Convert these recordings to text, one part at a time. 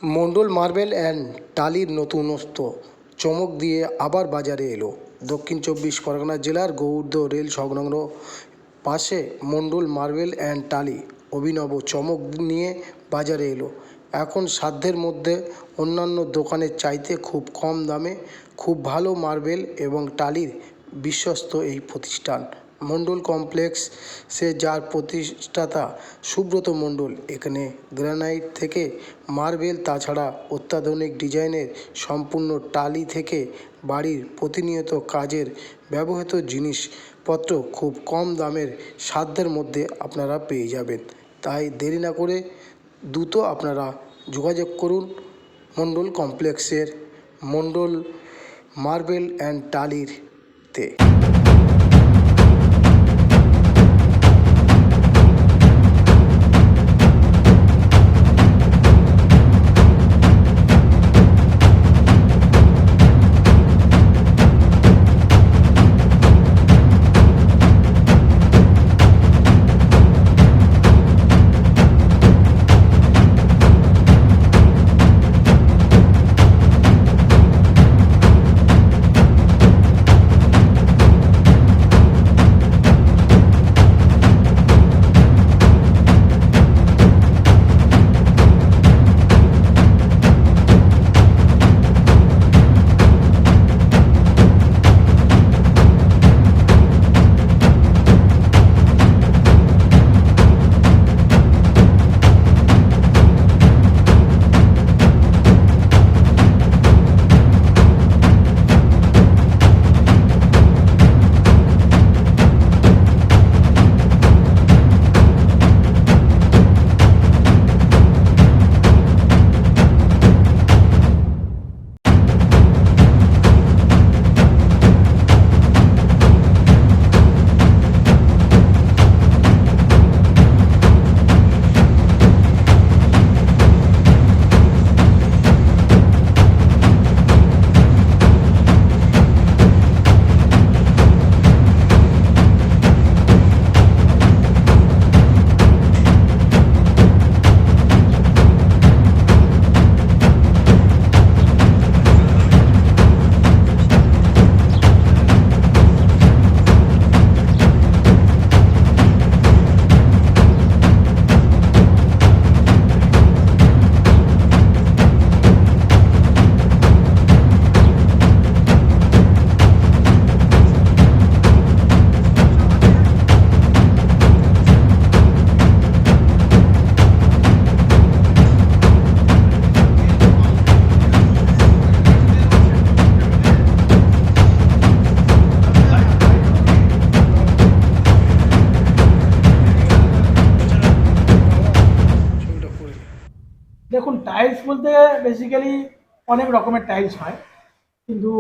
Mondal marble and টালির নতুনত্ব চমক দিয়ে আবার বাজারে এলো। দক্ষিণ চব্বিশ পরগনা জেলার গৌড় রেল সংলগ্ন পাশে মণ্ডল মার্বেল অ্যান্ড টালি অভিনব চমক নিয়ে বাজারে এলো। এখন সাধ্যের মধ্যে অন্যান্য দোকানের চাইতে খুব কম দামে খুব ভালো মার্বেল এবং টালির বিশ্বস্ত এই প্রতিষ্ঠান মণ্ডল কমপ্লেক্সে, যার প্রতিষ্ঠাতা সুব্রত মণ্ডল এখানে গ্রানাইট থেকে মার্বেল, তাছাড়া অত্যাধুনিক ডিজাইনের সম্পূর্ণ টালি থেকে বাড়ির প্রতিনিয়ত কাজের ব্যবহৃত জিনিসপত্র খুব কম দামের সাধ্যের মধ্যে আপনারা পেয়ে যাবেন। তাই দেরি না করে দ্রুত আপনারা যোগাযোগ করুন মণ্ডল কমপ্লেক্সের মণ্ডল মার্বেল অ্যান্ড টালিতে। দেখুন, টাইলস বলতে বেসিক্যালি অনেক রকমের টাইলস হয়, কিন্তু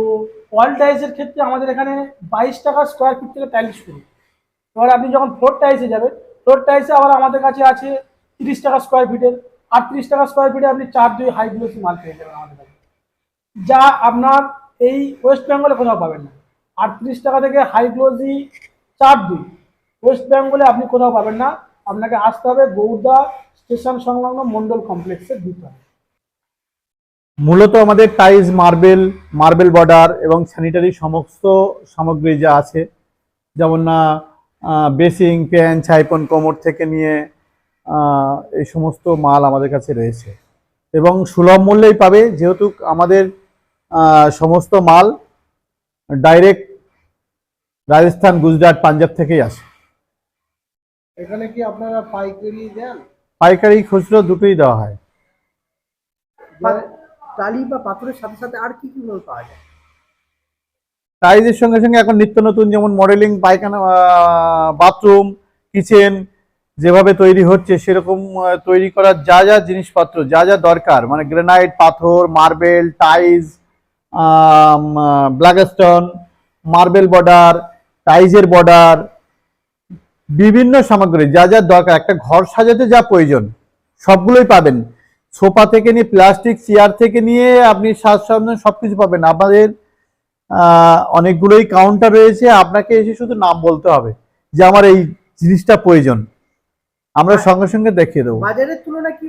ওয়াল টাইলসের ক্ষেত্রে আমাদের এখানে 22 টাকা স্কোয়ার ফিট থেকে টাইলস শুরু। এবার আপনি যখন ফ্লোর টাইলসে যাবেন, ফ্লোর টাইলসে আবার আমাদের কাছে আছে 30 টাকা স্কোয়ার ফিটের, 38 টাকা স্কোয়ার ফিটে আপনি 4-2 হাই গ্লোসি মাল পেয়ে যাবেন আমাদের কাছে, যা আপনার এই ওয়েস্ট বেঙ্গলে কোথাও পাবেন না। 38 টাকা থেকে হাই গ্লোসি 4-2 ওয়েস্ট বেঙ্গলে আপনি কোথাও পাবেন না। আপনাকে আসতে হবে গৌড়দা স্টেশন সংলগ্ন মণ্ডল কমপ্লেক্সের ভিতরে। মূলত আমাদের টাইলস, মার্বেল বর্ডার এবং স্যানিটারি সমস্ত সামগ্রী যা আছে, যেমন না বেসিং, প্যান, ছাইপন, কোমর থেকে নিয়ে এই সমস্ত মাল আমাদের কাছে রয়েছে এবং সুলভ মূল্যেই পাবে, যেহেতু আমাদের সমস্ত মাল ডাইরেক্ট রাজস্থান, গুজরাট, পাঞ্জাব থেকেই আসে। এখানে কি আপনারা পাইকারি দেন? পাইকারি, খুচরো দুটোই দেওয়া হয়। টালি বা পাথরের সাথে সাথে আর কি কি মাল পাওয়া যায়? টাইলসের সঙ্গে সঙ্গে এখন নিত্য নতুন যেমন মডেলিং, পায়খানা, বাথরুম, কিচেন যেভাবে তৈরি হচ্ছে সেরকম তৈরি করার যা যা জিনিসপত্র, যা যা দরকার, মানে গ্রানাইট, পাথর, marble, tiles, Blackstone, marble border, টাইলসের বর্ডার, বিভিন্ন সামগ্রী যা যা দরকার, একটা ঘর সাজাতে যা প্রয়োজন সবগুলোই পাবেন। সোফা থেকে নিয়ে প্লাস্টিক চেয়ার থেকে নিয়ে আপনি সাজ সরঞ্জাম সবকিছু পাবেন। আমাদের অনেকগুলোই কাউন্টার রয়েছে, আপনাকে এসে শুধু নাম বলতে হবে যে আমার এই জিনিসটা প্রয়োজন, আমরা সঙ্গে সঙ্গে দেখিয়ে দেবো। বাজারের তুলনায় কি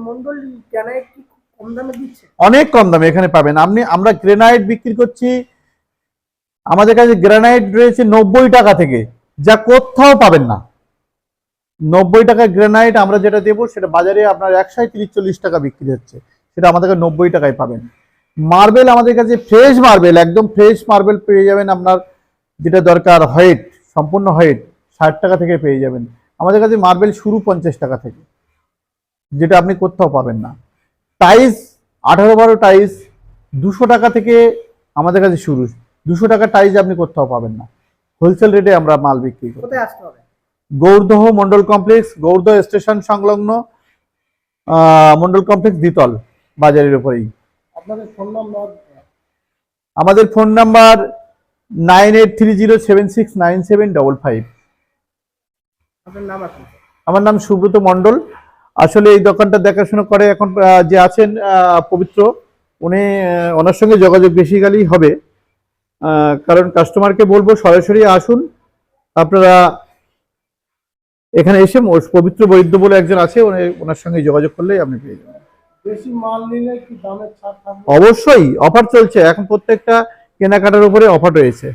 মন্ডল গ্রানাইট কি কম দামে দিচ্ছে? অনেক কম দামে এখানে পাবেন আমরা গ্রানাইট বিক্রি করছি, আমাদের কাছে গ্রানাইট রয়েছে 90 টাকা থেকে, যা কোথাও পাবেন না। 90 টাকা গ্রানাইট আমরা যেটা দেবো সেটা বাজারে আপনার 130-40 টাকা বিক্রি হচ্ছে, সেটা আমাদের কাছে 90 টাকায় পাবেন। মার্বেল আমাদের কাছে ফ্রেশ মার্বেল, একদম ফ্রেশ মার্বেল পেয়ে যাবেন। আপনার যেটা দরকার হোয়াইট, সম্পূর্ণ হোয়াইট 60 টাকা থেকে পেয়ে যাবেন। আমাদের কাছে মার্বেল শুরু 50 টাকা থেকে, যেটা আপনি কোথাও পাবেন না। টাইলস 18-12 টাইলস 200 টাকা থেকে আমাদের কাছে শুরু। 200 টাকা টাইলস আপনি কোথাও পাবেন না, হোলসেল রেটে আমরা মাল বিক্রি করি। কোথায় আসতে হবে? গৌরদহ মন্ডল কমপ্লেক্স, গৌরদহ স্টেশন সংলগ্ন মন্ডল কমপ্লেক্স, দ্বিতল বাজারের উপরেই। আপনাদের ফোন নাম্বার? আমাদের ফোন নাম্বার 9830769755। আপনার নাম আছে? আমার নাম সুব্রত মণ্ডল। আসলে এই দোকানটা দেখাশোনা করে এখন যে আছেন পবিত্র, উনি ওনার সঙ্গে যোগাযোগ বেসিক্যালি হবে, কারণ কাস্টমারকে বলবো সরাসরি আসুন আপনারা এখানে এসে। পবিত্র বৈদ্য বলে একজন আছে, ওনার সঙ্গে যোগাযোগ করলেই আপনি পেয়ে যাবেন। বেশি মাল নিলে কি দামের ছাড় থাকবে? অবশ্যই অফার চলছে এখন, প্রত্যেকটা কেনাকাটার উপরে অফার রয়েছে।